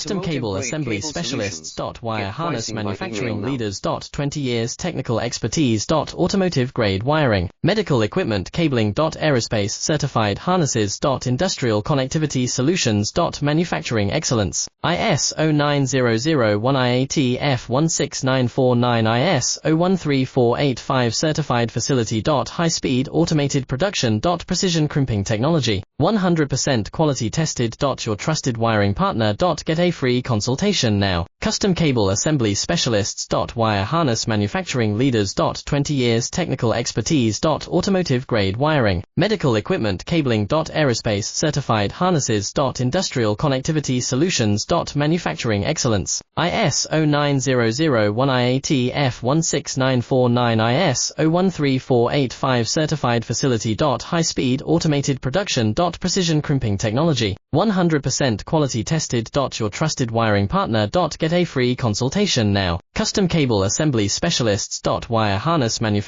Custom Cable Assembly Specialists. Wire Harness Manufacturing Leaders. 20 years technical expertise. Automotive grade wiring, medical equipment cabling. Aerospace certified harnesses. Industrial connectivity solutions. Manufacturing excellence. ISO 9001-IATF16949, ISO 13485 certified facility. High-speed automated production. Precision crimping technology, 100% quality tested. Your trusted wiring partner. Get a free consultation now. Custom Cable Assembly Specialists. Wire Harness Manufacturing Leaders. 20 years technical expertise. Automotive grade wiring, medical equipment cabling. Aerospace certified harnesses. Industrial connectivity solutions. Manufacturing excellence. ISO 9001-IATF16949, ISO 13485 certified facility. High-speed automated production. Precision crimping technology, 100% quality tested. Your trusted wiring partner. Get a free consultation now. Custom Cable Assembly Specialists. Wire Harness Manufacturing